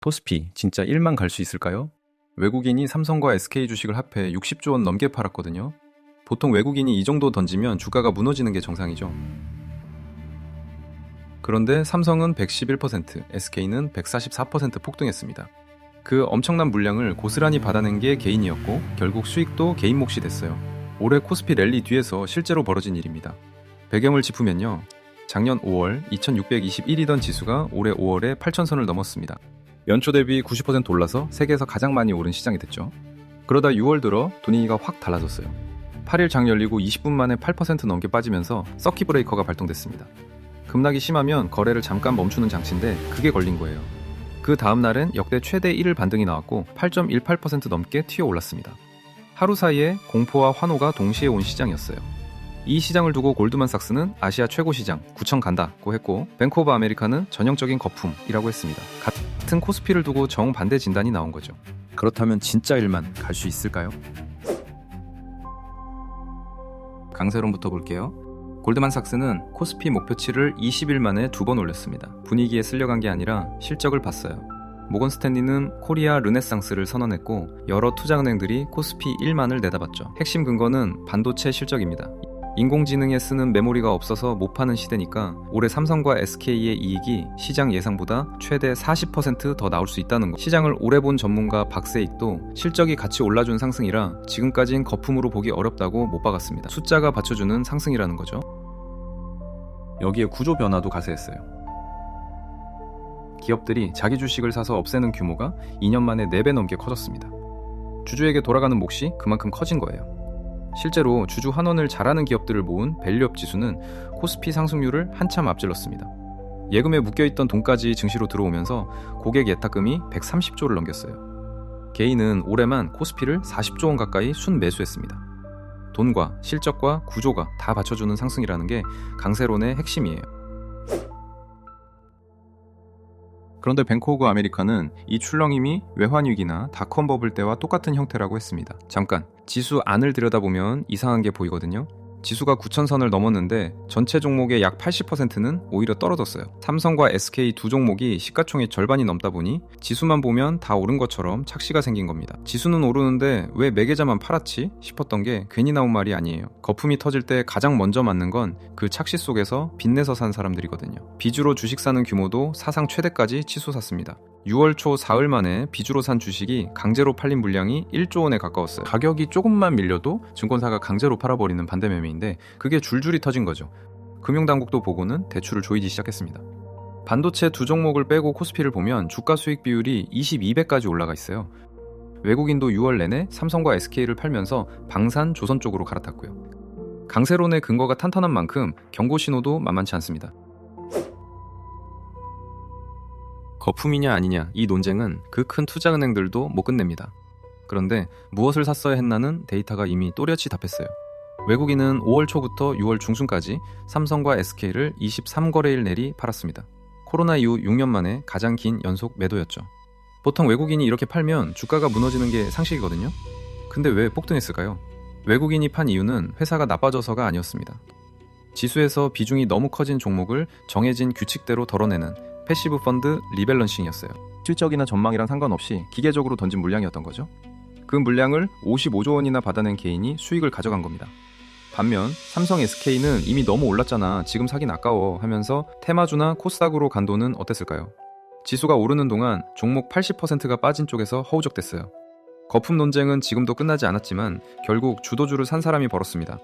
코스피 진짜 1만 갈 수 있을까요? 외국인이 삼성과 SK 주식을 합해 60조 원 넘게 팔았거든요. 보통 외국인이 이 정도 던지면 주가가 무너지는 게 정상이죠. 그런데 삼성은 111%, SK는 144% 폭등했습니다. 그 엄청난 물량을 고스란히 받아낸 게 개인이었고 결국 수익도 개인 몫이 됐어요. 올해 코스피 랠리 뒤에서 실제로 벌어진 일입니다. 배경을 짚으면요. 작년 5월 2621이던 지수가 올해 5월에 8000선을 넘었습니다. 연초 대비 90% 올라서 세계에서 가장 많이 오른 시장이 됐죠. 그러다 6월 들어 분위기가 확 달라졌어요. 8일 장 열리고 20분 만에 8% 넘게 빠지면서 서킷 브레이커가 발동됐습니다. 급락이 심하면 거래를 잠깐 멈추는 장치인데 그게 걸린 거예요. 그 다음 날엔 역대 최대 1일 반등이 나왔고 8.18% 넘게 튀어 올랐습니다. 하루 사이에 공포와 환호가 동시에 온 시장이었어요. 이 시장을 두고 골드만삭스는 아시아 최고 시장 9천 간다고 했고 뱅크 오브 아메리카는 전형적인 거품이라고 했습니다. 같은 코스피를 두고 정반대 진단이 나온 거죠. 그렇다면 진짜 1만 갈 수 있을까요? 강세론부터 볼게요. 골드만삭스는 코스피 목표치를 20일 만에 2번 올렸습니다. 분위기에 쓸려간 게 아니라 실적을 봤어요. 모건 스탠리는 코리아 르네상스를 선언했고 여러 투자은행들이 코스피 1만을 내다봤죠. 핵심 근거는 반도체 실적입니다. 인공지능에 쓰는 메모리가 없어서 못 파는 시대니까 올해 삼성과 SK의 이익이 시장 예상보다 최대 40% 더 나올 수 있다는 거. 시장을 오래 본 전문가 박세익도 실적이 같이 올라준 상승이라 지금까진 거품으로 보기 어렵다고 못 박았습니다. 숫자가 받쳐주는 상승이라는 거죠. 여기에 구조 변화도 가세했어요. 기업들이 자기 주식을 사서 없애는 규모가 2년 만에 4배 넘게 커졌습니다. 주주에게 돌아가는 몫이 그만큼 커진 거예요. 실제로 주주 환원을 잘하는 기업들을 모은 밸류업 지수는 코스피 상승률을 한참 앞질렀습니다. 예금에 묶여있던 돈까지 증시로 들어오면서 고객 예탁금이 130조를 넘겼어요. 개인은 올해만 코스피를 40조 원 가까이 순매수했습니다. 돈과 실적과 구조가 다 받쳐주는 상승이라는 게 강세론의 핵심이에요. 그런데 뱅크 오브 아메리카는 이 출렁임이 외환위기나 닷컴 버블 때와 똑같은 형태라고 했습니다. 잠깐, 지수 안을 들여다보면 이상한 게 보이거든요. 지수가 9,000선을 넘었는데 전체 종목의 약 80%는 오히려 떨어졌어요. 삼성과 SK 두 종목이 시가총액 절반이 넘다 보니 지수만 보면 다 오른 것처럼 착시가 생긴 겁니다. 지수는 오르는데 왜 매계자만 팔았지? 싶었던 게 괜히 나온 말이 아니에요. 거품이 터질 때 가장 먼저 맞는 건 그 착시 속에서 빚내서 산 사람들이거든요. 빚으로 주식 사는 규모도 사상 최대까지 치솟았습니다. 6월 초 사흘 만에 빚으로 산 주식이 강제로 팔린 물량이 1조 원에 가까웠어요. 가격이 조금만 밀려도 증권사가 강제로 팔아버리는 반대매매인데 그게 줄줄이 터진 거죠. 금융당국도 보고는 대출을 조이기 시작했습니다. 반도체 두 종목을 빼고 코스피를 보면 주가 수익 비율이 22배까지 올라가 있어요. 외국인도 6월 내내 삼성과 SK를 팔면서 방산, 조선 쪽으로 갈아탔고요. 강세론의 근거가 탄탄한 만큼 경고 신호도 만만치 않습니다. 거품이냐 아니냐 이 논쟁은 그 큰 투자은행들도 못 끝냅니다. 그런데 무엇을 샀어야 했나는 데이터가 이미 또렷이 답했어요. 외국인은 5월 초부터 6월 중순까지 삼성과 SK를 23거래일 내리 팔았습니다. 코로나 이후 6년 만에 가장 긴 연속 매도였죠. 보통 외국인이 이렇게 팔면 주가가 무너지는 게 상식이거든요. 근데 왜 폭등했을까요? 외국인이 판 이유는 회사가 나빠져서가 아니었습니다. 지수에서 비중이 너무 커진 종목을 정해진 규칙대로 덜어내는 패시브 펀드 리밸런싱이었어요. 실적이나 전망이랑 상관없이 기계적으로 던진 물량이었던 거죠. 그 물량을 55조 원이나 받아낸 개인이 수익을 가져간 겁니다. 반면 삼성 SK는 이미 너무 올랐잖아, 지금 사긴 아까워 하면서 테마주나 코스닥으로 간 돈은 어땠을까요? 지수가 오르는 동안 종목 80%가 빠진 쪽에서 허우적댔어요. 거품 논쟁은 지금도 끝나지 않았지만 결국 주도주를 산 사람이 벌었습니다.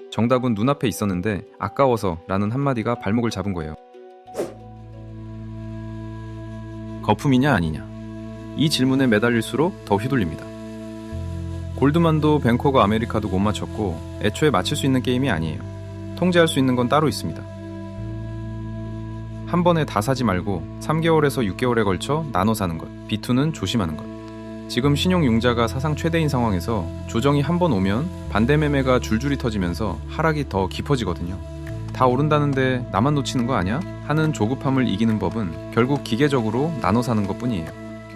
정답은 눈앞에 있었는데 아까워서 라는 한마디가 발목을 잡은 거예요. 거품이냐 아니냐, 이 질문에 매달릴수록 더 휘둘립니다. 골드만도 뱅크 오브 아메리카도 못 맞췄고 애초에 맞힐 수 있는 게임이 아니에요. 통제할 수 있는 건 따로 있습니다. 한 번에 다 사지 말고 3개월에서 6개월에 걸쳐 나눠 사는 것, B2는 조심하는 것. 지금 신용융자가 사상 최대인 상황에서 조정이 한 번 오면 반대매매가 줄줄이 터지면서 하락이 더 깊어지거든요. 다 오른다는데 나만 놓치는 거 아니야? 하는 조급함을 이기는 법은 결국 기계적으로 나눠 사는 것뿐이에요.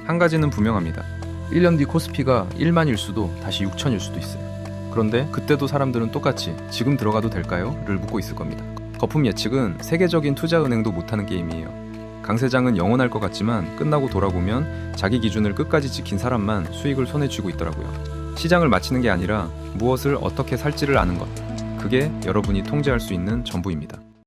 한 가지는 분명합니다. 1년 뒤 코스피가 1만일 수도 다시 6천일 수도 있어요. 그런데 그때도 사람들은 똑같이 지금 들어가도 될까요? 를 묻고 있을 겁니다. 거품 예측은 세계적인 투자은행도 못하는 게임이에요. 강세장은 영원할 것 같지만 끝나고 돌아보면 자기 기준을 끝까지 지킨 사람만 수익을 손에 쥐고 있더라고요. 시장을 맞히는 게 아니라 무엇을 어떻게 살지를 아는 것. 그게 여러분이 통제할 수 있는 전부입니다.